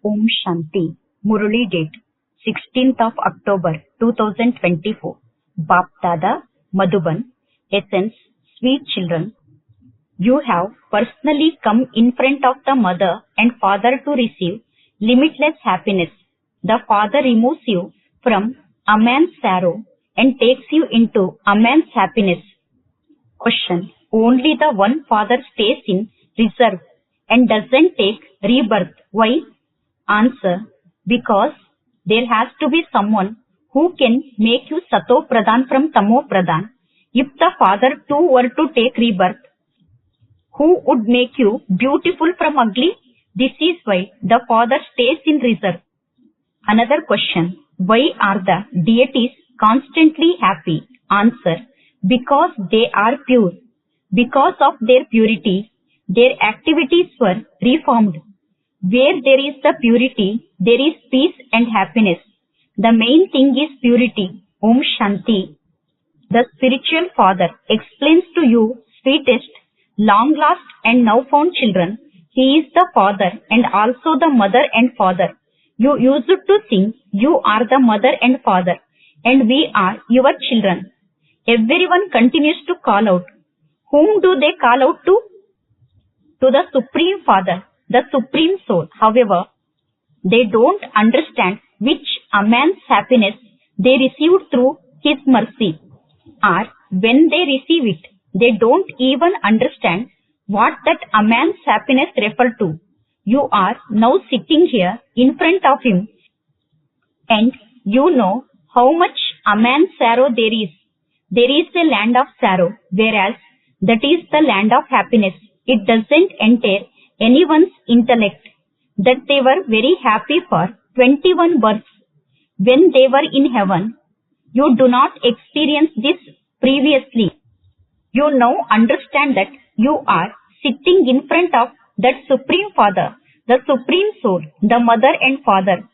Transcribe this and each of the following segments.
Om Shanti. Murli date 16th of October 2024. Bap Dada, Madhuban. Essence, sweet children. You have personally come in front of the mother and father to receive limitless happiness. The father removes you from a man's sorrow and takes you into a man's happiness. Question. Only the one father stays in reserve and doesn't take rebirth. Why? Answer. Because there has to be someone who can make you Sato Pradhan from Tamo Pradhan. If the father too were to take rebirth, who would make you beautiful from ugly? This is why the father stays in reserve. Another question. Why are the deities constantly happy? Answer. Because they are pure. Because of their purity, their activities were reformed. Where there is the purity, there is peace and happiness. The main thing is purity. Om Shanti. The spiritual father explains to you, sweetest, long lost and now found children. He is the father and also the mother and father. You used to think you are the mother and father and we are your children. Everyone continues to call out. Whom do they call out to? To the Supreme Father, the Supreme Soul. However, they don't understand which a man's happiness they received through his mercy. Or when they receive it, they don't even understand what that a man's happiness refers to. You are now sitting here in front of him and you know how much a man's sorrow there is. There is a land of sorrow, whereas that is the land of happiness. It doesn't enter anyone's intellect that they were very happy for 21 births. When they were in heaven, you do not experience this previously. You now understand that you are sitting in front of that Supreme Father, the Supreme Soul, the Mother and Father.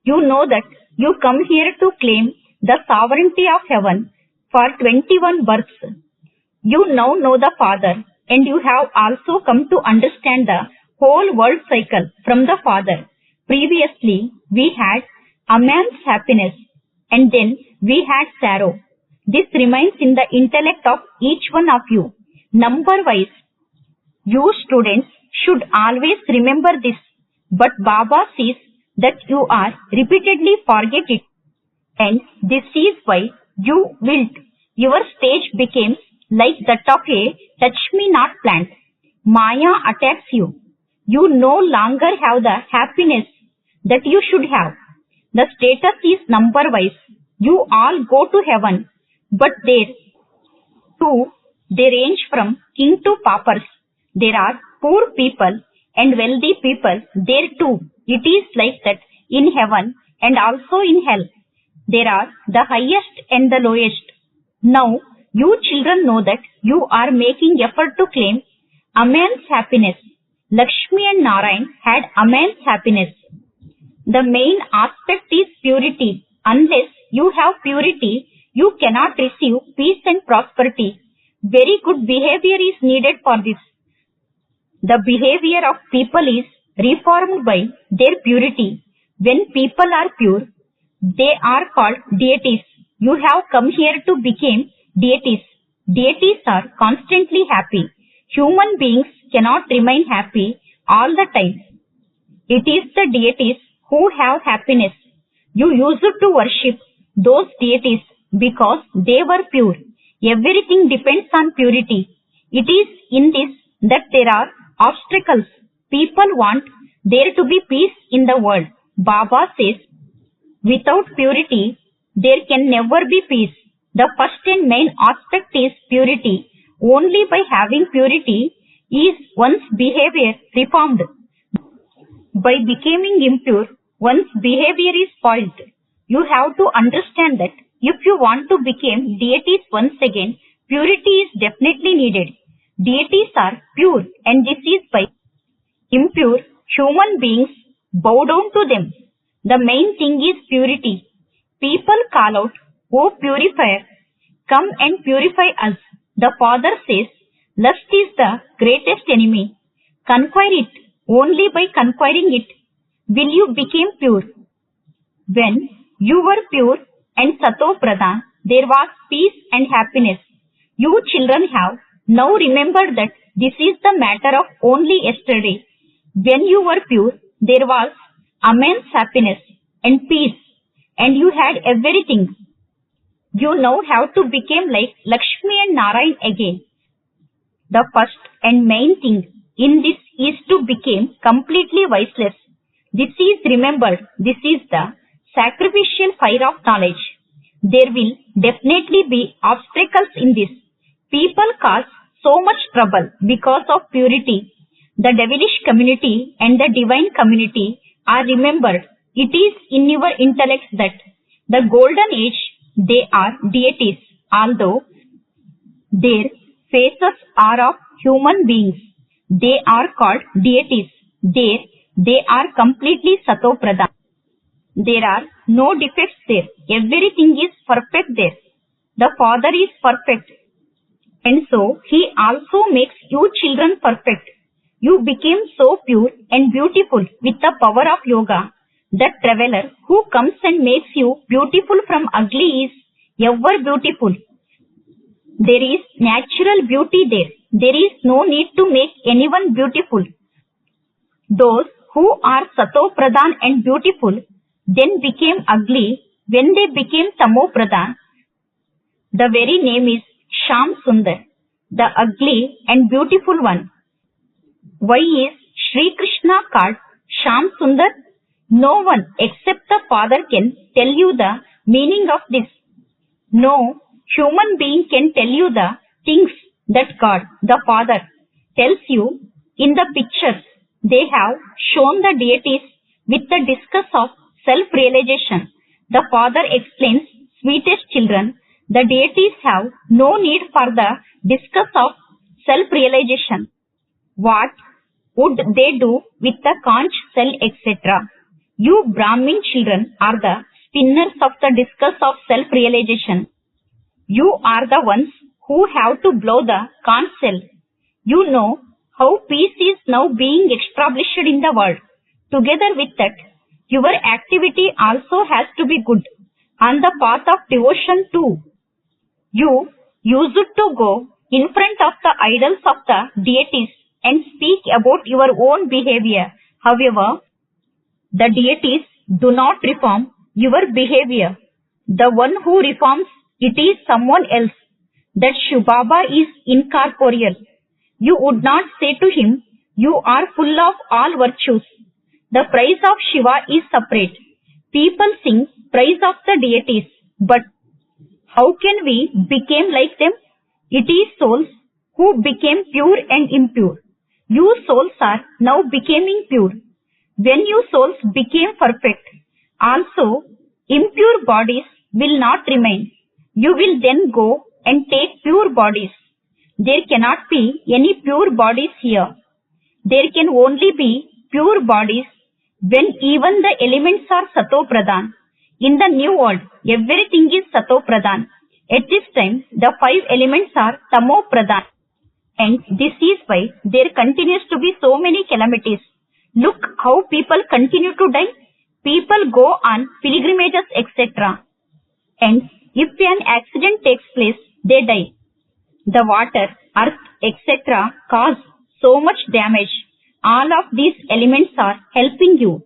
You know that you come here to claim the sovereignty of heaven for 21 births. You now know the Father and you have also come to understand the whole world cycle from the Father. Previously, we had a man's happiness and then we had sorrow. This remains in the intellect of each one of you. Number-wise, you students should always remember this. But Baba sees that you are repeatedly forget it. And this is why you wilt. Your stage becomes like that of a touch-me-not plant. Maya attacks you. You no longer have the happiness that you should have. The status is number-wise. You all go to heaven, but there, too, they range from king to paupers. There are poor people and wealthy people there too. It is like that in heaven and also in hell. There are the highest and the lowest. Now, you children know that you are making effort to claim a man's happiness. Lakshmi and Narayan had a man's happiness. The main aspect is purity. Unless you have purity, you cannot receive peace and prosperity. Very good behavior is needed for this. The behavior of people is reformed by their purity. When people are pure, they are called deities. You have come here to become deities. Deities are constantly happy. Human beings cannot remain happy all the time. It is the deities who have happiness. You used to worship those deities because they were pure. Everything depends on purity. It is in this that there are obstacles. People want there to be peace in the world. Baba says, without purity, there can never be peace. The first and main aspect is purity. Only by having purity is one's behavior reformed. By becoming impure, one's behavior is spoiled. You have to understand that if you want to become deities once again, purity is definitely needed. Deities are pure and this is why impure human beings bow down to them. The main thing is purity. People call out, O purifier, come and purify us. The Father says, lust is the greatest enemy. Conquer it. Only by conquering it, will you become pure? When you were pure and Sato Pradhan, there was peace and happiness. You children have now remembered that this is the matter of only yesterday. When you were pure, there was immense happiness and peace, and you had everything. You now have to become like Lakshmi and Narayan again. The first and main thing in this is to become completely voiceless. This is remembered. This is the sacrificial fire of knowledge. There will definitely be obstacles in this. People cause so much trouble because of purity. The devilish community and the divine community are remembered. It is in your intellect that the golden age they are deities, although their faces are of human beings. They are called deities. There, they are completely Sato Pradhan. There are no defects there. Everything is perfect there. The Father is perfect. And so, He also makes you children perfect. You became so pure and beautiful with the power of yoga. The traveler who comes and makes you beautiful from ugly is ever beautiful. There is natural beauty there. There is no need to make anyone beautiful. Those who are Sato Pradhan and beautiful then became ugly when they became Tamo Pradhan. The very name is Sham Sundar, the ugly and beautiful one. Why is Sri Krishna called Sham Sundar? No one except the Father can tell you the meaning of this. No human being can tell you the things that God, the Father, tells you in the pictures. They have shown the deities with the discuss of self-realization. The Father explains, sweetest children, the deities have no need for the discuss of self-realization. What would they do with the conch shell, etc.? You Brahmin children are the spinners of the discuss of self-realization. You are the ones who have to blow the conch shell. You know how peace is now being established in the world. Together with that, your activity also has to be good on the path of devotion too. You used to go in front of the idols of the deities and speak about your own behavior. However, the deities do not reform your behavior. The one who reforms it is someone else. That Shiv Baba is incorporeal. You would not say to him, you are full of all virtues. The praise of Shiva is separate. People sing praise of the deities, but how can we become like them? It is souls who became pure and impure. You souls are now becoming pure. When you souls became perfect, also impure bodies will not remain. You will then go and take pure bodies. There cannot be any pure bodies here. There can only be pure bodies when even the elements are Sato Pradhan. In the new world, everything is Sato Pradhan. At this time, the 5 elements are Tamo Pradhan. And this is why there continues to be so many calamities. Look how people continue to die. People go on pilgrimages, etc. And if an accident takes place, they die. The water, earth, etc. cause so much damage. All of these elements are helping you.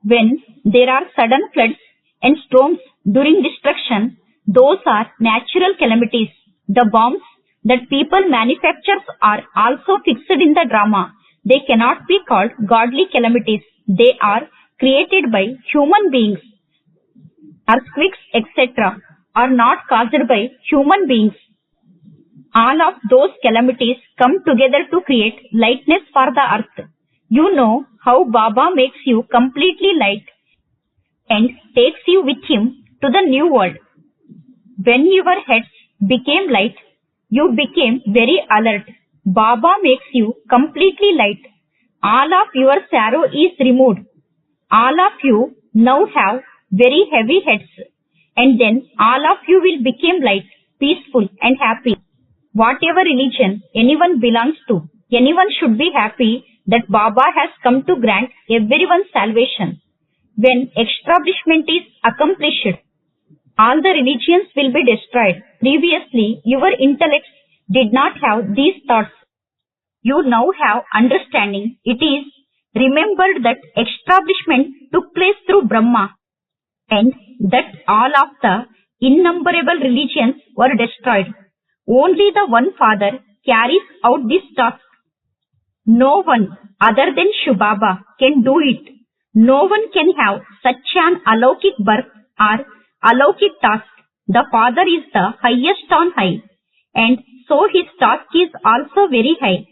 When there are sudden floods and storms during destruction, those are natural calamities. The bombs that people manufacture are also fixed in the drama. They cannot be called godly calamities. They are created by human beings. Earthquakes, etc. are not caused by human beings. All of those calamities come together to create lightness for the earth. You know how Baba makes you completely light and takes you with him to the new world. When your heads became light, you became very alert. Baba makes you completely light. All of your sorrow is removed. All of you now have very heavy heads. And then all of you will become light, peaceful and happy. Whatever religion anyone belongs to, anyone should be happy that Baba has come to grant everyone's salvation. When establishment is accomplished, all the religions will be destroyed. Previously, your intellects did not have these thoughts. You now have understanding. It is remembered that establishment took place through Brahma and that all of the innumerable religions were destroyed. Only the one Father carries out this task. No one other than Shubaba can do it. No one can have such an alaukic birth or alaukic task. The Father is the highest on high, and so his task is also very high.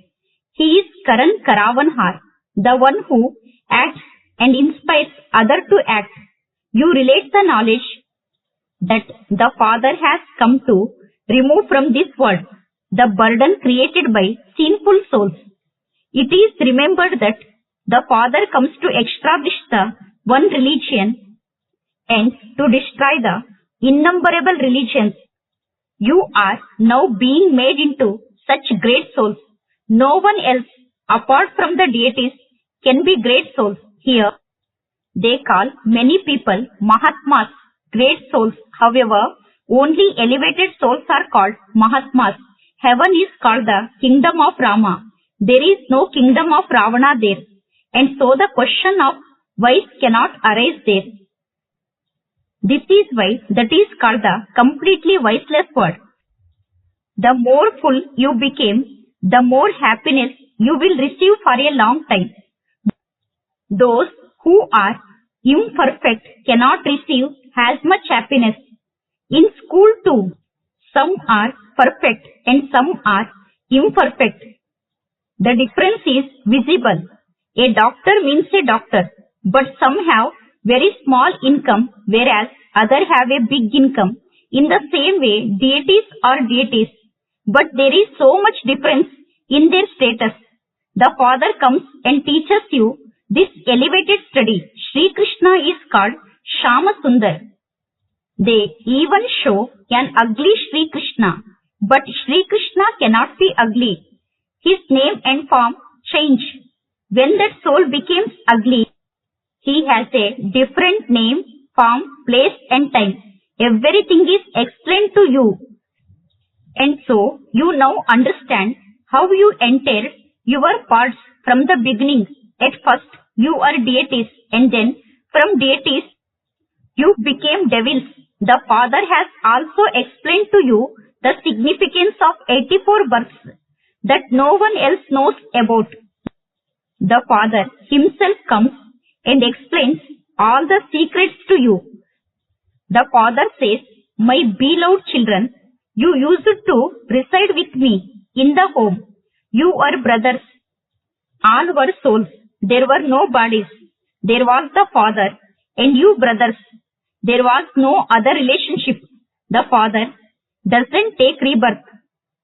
He is Karan Karavanhar, the one who acts and inspires others to act. You relate the knowledge that the Father has come to remove from this world the burden created by sinful souls. It is remembered that the Father comes to establish the one religion and to destroy the innumerable religions. You are now being made into such great souls. No one else apart from the deities can be great souls. Here, they call many people Mahatmas, great souls. However, only elevated souls are called Mahatmas. Heaven is called the kingdom of Rama. There is no kingdom of Ravana there. And so the question of vice cannot arise there. This is why that is called the completely viceless world. The more full you became, the more happiness you will receive for a long time. Those who are imperfect cannot receive as much happiness. In school too, some are perfect and some are imperfect. The difference is visible. A doctor means a doctor, but some have very small income, whereas others have a big income. In the same way, deities are deities, but there is so much difference in their status. The Father comes and teaches you this elevated study. Sri Krishna is called Shama Sundar. They even show an ugly Sri Krishna, but Sri Krishna cannot be ugly. His name and form change. When that soul becomes ugly, he has a different name, form, place and time. Everything is explained to you. And so, you now understand how you entered your parts from the beginning. At first, you are deities, and then from deities, you became devils. The Father has also explained to you the significance of 84 births that no one else knows about. The Father himself comes and explains all the secrets to you. The Father says, "My beloved children, you used to reside with me in the home. You are brothers. All were souls. There were no bodies. There was the Father and you brothers. There was no other relationship. The Father doesn't take rebirth.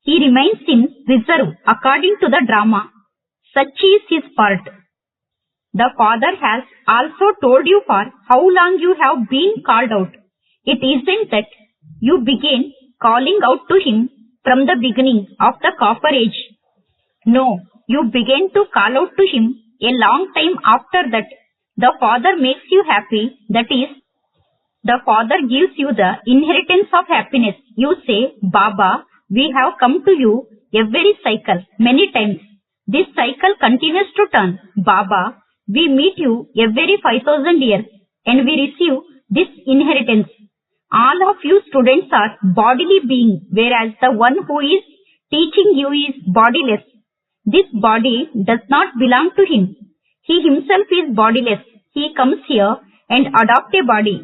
He remains in reserve according to the drama. Such is his part. The Father has also told you for how long you have been called out. It isn't that you began calling out to him from the beginning of the Copper Age. No, you began to call out to him a long time after that. The Father makes you happy, that is, the Father gives you the inheritance of happiness. You say, "Baba, we have come to you every cycle, many times. This cycle continues to turn. Baba, we meet you every 5,000 years and we receive this inheritance. All of you students are bodily beings, whereas the one who is teaching you is bodiless. This body does not belong to him. He himself is bodiless. He comes here and adopts a body.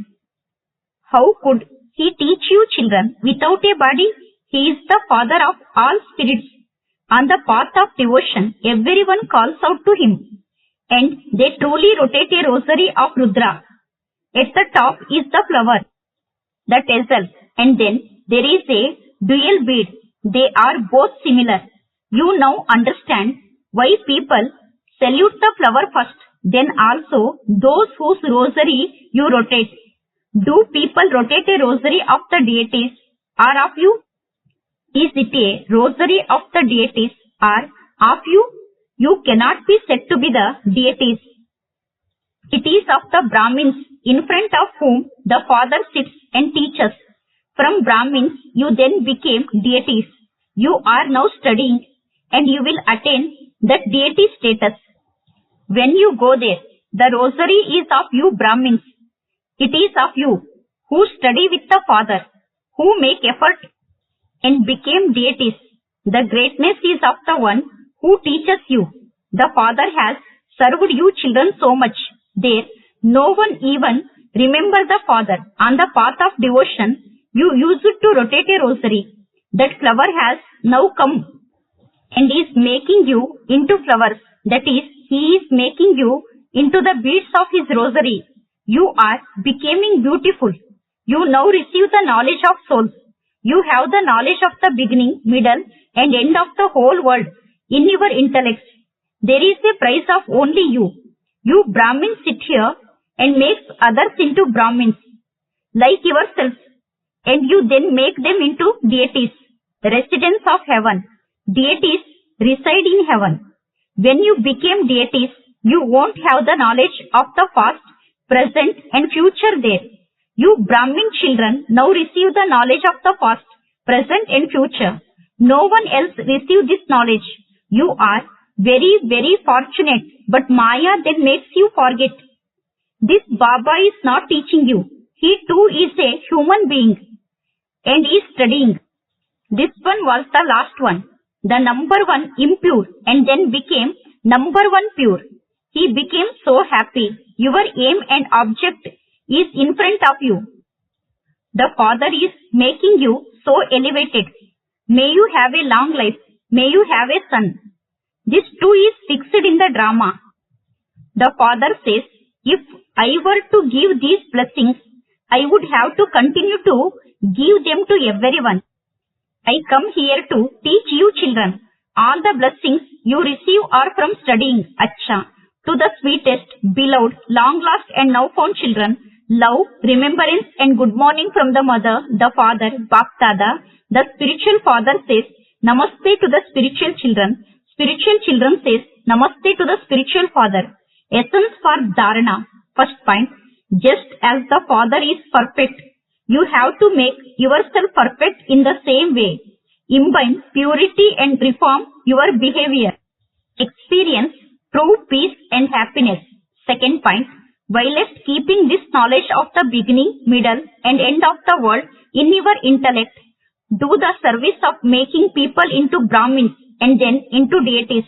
How could he teach you children without a body? He is the Father of all spirits. On the path of devotion, everyone calls out to him, and they truly rotate a rosary of Rudra. At the top is the flower, the tassel, and then there is a dual bead. They are both similar. You now understand why people salute the flower first, then also those whose rosary you rotate. Do people rotate a rosary of the deities or of you? Is it a rosary of the deities or of you? you cannot be said to be the deities. It is of the Brahmins in front of whom the Father sits and teaches. From Brahmins you then became deities. You are now studying and you will attain that deity status. When you go there, the rosary is of you Brahmins. It is of you who study with the Father, who make effort and became deities. The greatness is of the one who teaches you. The Father has served you children so much. There, no one even remember the Father. On the path of devotion, you used to rotate a rosary. That flower has now come and is making you into flowers. That is, he is making you into the beads of his rosary. You are becoming beautiful. You now receive the knowledge of souls. You have the knowledge of the beginning, middle and end of the whole world in your intellect. There is a prize of only you. You Brahmins sit here and make others into Brahmins like yourselves, and you then make them into deities, residents of heaven. Deities reside in heaven. When you became deities, you won't have the knowledge of the past, present and future there. You Brahmin children now receive the knowledge of the past, present and future. No one else receive this knowledge. You are very, very fortunate, but Maya then makes you forget. This Baba is not teaching you. He too is a human being and is studying. This one was the last one, the number one impure, and then became number one pure. He became so happy. Your aim and object is in front of you. The Father is making you so elevated. May you have a long life. May you have a son. This too is fixed in the drama. The Father says, if I were to give these blessings, I would have to continue to give them to everyone. I come here to teach you children. All the blessings you receive are from studying. Acha. To the sweetest, beloved, long-lost and now-found children, love, remembrance and good morning from the mother, the father, Bapdada. The spiritual father says, Namaste to the spiritual children. Spiritual children says, Namaste to the spiritual father. Essence for Dharana. First point, just as the Father is perfect, you have to make yourself perfect in the same way. Imbibe purity and reform your behavior. Experience true peace and happiness. Second point, whilst keeping this knowledge of the beginning, middle and end of the world in your intellect, do the service of making people into Brahmins and then into deities.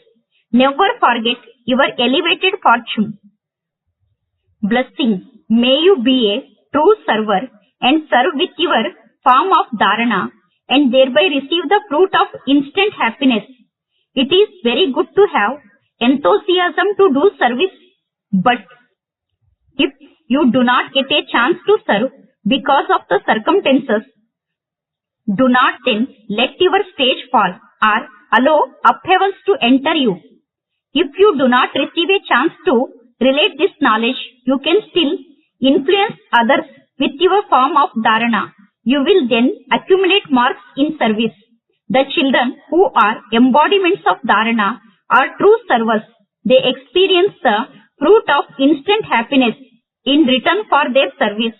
Never forget your elevated fortune. Blessing. May you be a true server and serve with your form of dharana and thereby receive the fruit of instant happiness. It is very good to have enthusiasm to do service, but if you do not get a chance to serve because of the circumstances, do not then let your stage fall or allow upheavals to enter you. If you do not receive a chance to relate this knowledge, you can still influence others with your form of dharana. You will then accumulate marks in service. The children who are embodiments of dharana are true servers. They experience the fruit of instant happiness in return for their service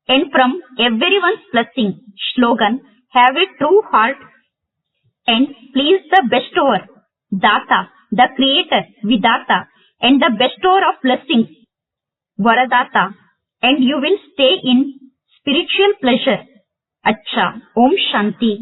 and from everyone's blessing. Slogan, have a true heart and please the bestower, Data, the creator, Vidata, and the bestower of blessings, Varadata, and you will stay in spiritual pleasure. Acha, Om Shanti.